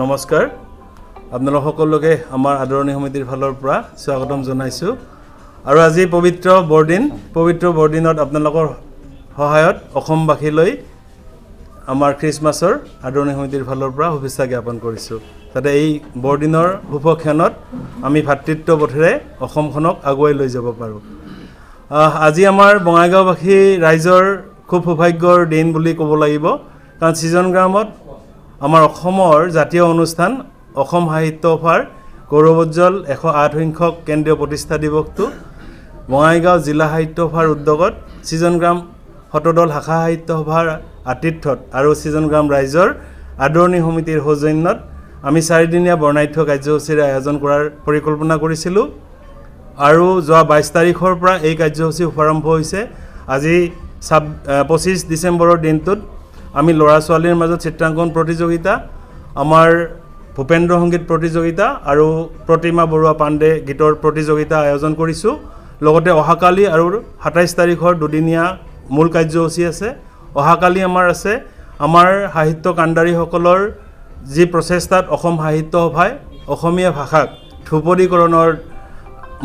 নমস্কাৰ আপোনালোক সকলোকে আমাৰ আদৰণি সমিতিৰ ফালৰ পৰা স্বাগতম জনাইছোঁ আৰু আজি পবিত্ৰ বৰদিনত আপোনালোকৰ সহায়ত অসমবাসীলৈ আমাৰ খ্ৰীষ্টমাছৰ আদৰণি সমিতিৰ ফালৰ পৰা শুভেচ্ছা জ্ঞাপন কৰিছোঁ যাতে এই বৰদিনৰ শুভক্ষণত আমি ভাতৃত্ববোধেৰে অসমখনক আগুৱাই লৈ যাব পাৰোঁ আজি আমাৰ বঙাইগাঁওবাসী ৰাইজৰ খুব সৌভাগ্যৰ দিন বুলি ক'ব লাগিব কাৰণ ছিজন গ্ৰামত আমাৰ অসমৰ জাতীয় অনুষ্ঠান অসম সাহিত্য সভাৰ গৌৰৱোজ্জ্বল 108 সংখ্যক কেন্দ্ৰীয় প্ৰতিষ্ঠা দিৱসটো বঙাইগাঁও জিলা সাহিত্য সভাৰ উদ্যোগত ছিজন গ্ৰাম শতদল শাখা সাহিত্য সভাৰ আতিথ্যত আৰু ছিজন গ্ৰাম ৰাইজৰ আদৰণি সমিতিৰ সৌজন্যত আমি 4 দিনীয়া বৰ্ণাঢ্য কাৰ্যসূচীৰ আয়োজন কৰাৰ পৰিকল্পনা কৰিছিলোঁ আৰু যোৱা 22 তাৰিখৰ পৰা এই কাৰ্যসূচী শুভাৰম্ভ হৈছে আজি 25 ডিচেম্বৰৰ দিনটোত আমি ল'ৰা ছোৱালীৰ মাজত চিত্ৰাংকন প্ৰতিযোগিতা আমাৰ ভূপেন্দ্ৰ সংগীত প্ৰতিযোগিতা আৰু প্ৰতিমা বৰুৱা পাণ্ডে গীতৰ প্ৰতিযোগিতা আয়োজন কৰিছোঁ লগতে অহাকালি আৰু 27 তাৰিখৰ দুদিনীয়া মূল কাৰ্যসূচী আছে অহাকালি আমাৰ আছে আমাৰ সাহিত্য কাণ্ডাৰীসকলৰ যি প্ৰচেষ্টাত অসম সাহিত্য সভাই অসমীয়া ভাষাক ধ্ৰুপদীকৰণৰ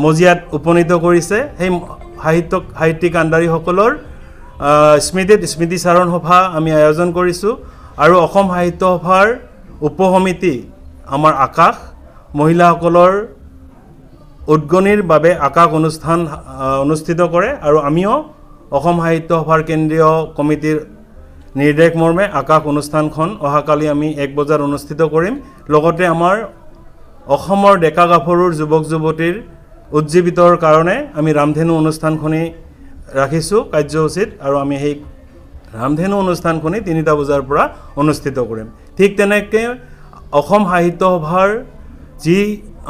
মজিয়াত উপনীত কৰিছে সেই সাহিত্যিক কাণ্ডাৰীসকলৰ স্মৃতিচাৰণ সভা আমি আয়োজন কৰিছোঁ আৰু অসম সাহিত্য সভাৰ উপসমিতি আমাৰ আকাশ মহিলাসকলৰ উদ্গনিৰ বাবে আকাশ অনুষ্ঠান অনুষ্ঠিত কৰে আৰু আমিও অসম সাহিত্য সভাৰ কেন্দ্ৰীয় কমিটিৰ নিৰ্দেশ মৰ্মে আকাশ অনুষ্ঠানখন অহাকালি আমি 1 বজাত অনুষ্ঠিত কৰিম লগতে আমাৰ অসমৰ ডেকা গাভৰুৰ যুৱক যুৱতীৰ উজ্জীৱিতৰ কাৰণে আমি ৰামধেনু অনুষ্ঠানখনি ৰাখিছোঁ কাৰ্যসূচীত আৰু আমি সেই ৰামধেনু অনুষ্ঠানখনি 3টা বজাৰ পৰা অনুষ্ঠিত কৰিম ঠিক তেনেকৈ অসম সাহিত্য সভাৰ যি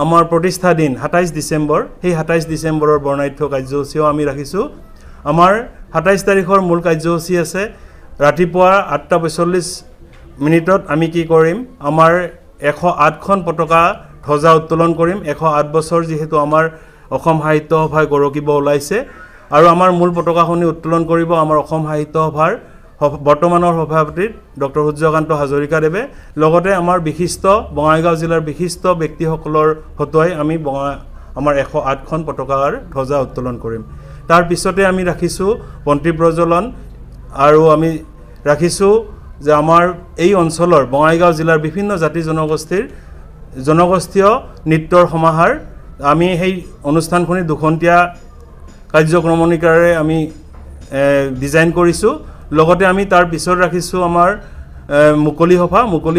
আমাৰ প্ৰতিষ্ঠা দিন 27 ডিচেম্বৰ সেই 27 ডিচেম্বৰৰ বৰ্ণাঢ্য কাৰ্যসূচীও আমি ৰাখিছোঁ আমাৰ 27 তাৰিখৰ মূল কাৰ্যসূচী আছে ৰাতিপুৱা 8:45 আমি কি কৰিম আমাৰ 108খন পতাকা ধ্বজা উত্তোলন কৰিম 108 বছৰ যিহেতু আমাৰ অসম সাহিত্য সভাই গৌৰকিব ওলাইছে আৰু আমাৰ মূল পতাকাখনি উত্তোলন কৰিব আমাৰ অসম সাহিত্য সভাৰ বৰ্তমানৰ সভাপতি ডক্টৰ সূৰ্যকান্ত হাজৰিকাদেৱে লগতে আমাৰ বিশিষ্ট বঙাইগাঁও জিলাৰ বিশিষ্ট ব্যক্তিসকলৰ হতুৱাই আমি আমাৰ 108খন পতাকাৰ ধ্বজা উত্তোলন কৰিম তাৰ পিছতে আমি ৰাখিছোঁ বন্তি প্ৰজ্বলন আৰু আমি ৰাখিছোঁ যে আমাৰ এই অঞ্চলৰ বঙাইগাঁও জিলাৰ বিভিন্ন জাতি জনগোষ্ঠীয় নৃত্যৰ সমাহাৰ আমি সেই অনুষ্ঠানখনি দুখন্তীয়া কাৰ্যক্ৰমণিকাৰে আমি ডিজাইন কৰিছোঁ লগতে আমি তাৰ পিছত ৰাখিছোঁ আমাৰ মুকলি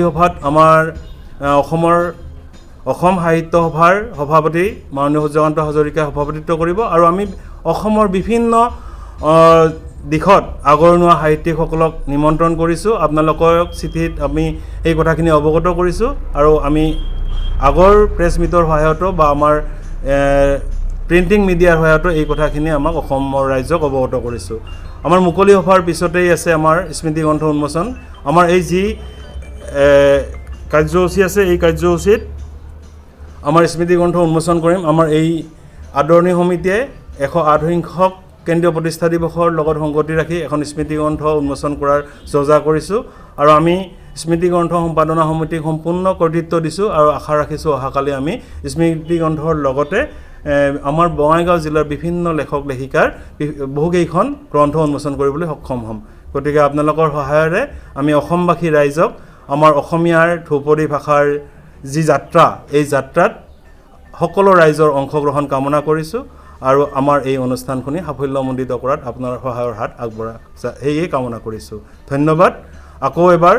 সভাত আমাৰ অসম সাহিত্য সভাৰ সভাপতি মাননীয় সূৰ্যকান্ত হাজৰিকাই সভাপতিত্ব কৰিব আৰু আমি অসমৰ বিভিন্ন দিশত আগৰণুৱা সাহিত্যিকসকলক নিমন্ত্ৰণ কৰিছোঁ আপোনালোকৰ চিঠিত আমি এই কথাখিনি অৱগত কৰিছোঁ আৰু আমি আগৰ প্ৰেছ মিটৰ সহায়তো বা আমাৰ প্ৰিণ্টিং মিডিয়াৰ সহায়তো এই কথাখিনি আমাক অসমৰ ৰাইজক অৱগত কৰিছোঁ আমাৰ মুকলি সভাৰ পিছতেই আছে আমাৰ স্মৃতি গ্ৰন্থ উন্মোচন আমাৰ এই যি কাৰ্যসূচী আছে এই কাৰ্যসূচীত আমাৰ স্মৃতি গ্ৰন্থ উন্মোচন কৰিম আমাৰ এই আদৰণি সমিতিয়ে 108 সংখ্যক কেন্দ্ৰীয় প্ৰতিষ্ঠা দিৱসৰ লগত সংগতি ৰাখি এখন স্মৃতি গ্ৰন্থ উন্মোচন কৰাৰ যজা কৰিছোঁ আৰু আমি স্মৃতি গ্ৰন্থ সম্পাদনা সমিতিক সম্পূৰ্ণ কৰ্তৃত্ব দিছোঁ আৰু আশা ৰাখিছোঁ অহাকালি আমি স্মৃতি গ্ৰন্থৰ লগতে আমাৰ বঙাইগাঁও জিলাৰ বিভিন্ন লেখক লেখিকাৰ বহুকেইখন গ্ৰন্থ উন্মোচন কৰিবলৈ সক্ষম হ'ম গতিকে আপোনালোকৰ সহায়েৰে আমি অসমবাসী ৰাইজক আমাৰ অসমীয়াৰ ধ্ৰুপদী ভাষাৰ যি যাত্ৰা এই যাত্ৰাত সকলো ৰাইজৰ অংশগ্ৰহণ কামনা কৰিছোঁ আৰু আমাৰ এই অনুষ্ঠানখনি সাফল্যমণ্ডিত কৰাত আপোনাৰ সহায়ৰ হাত আগবঢ়া সেয়ে কামনা কৰিছোঁ ধন্যবাদ আকৌ এবাৰ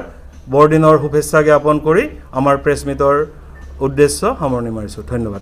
বৰদিনৰ শুভেচ্ছা জ্ঞাপন কৰি আমাৰ প্ৰেছ মিটৰ উদ্দেশ্য সামৰণি মাৰিছোঁ ধন্যবাদ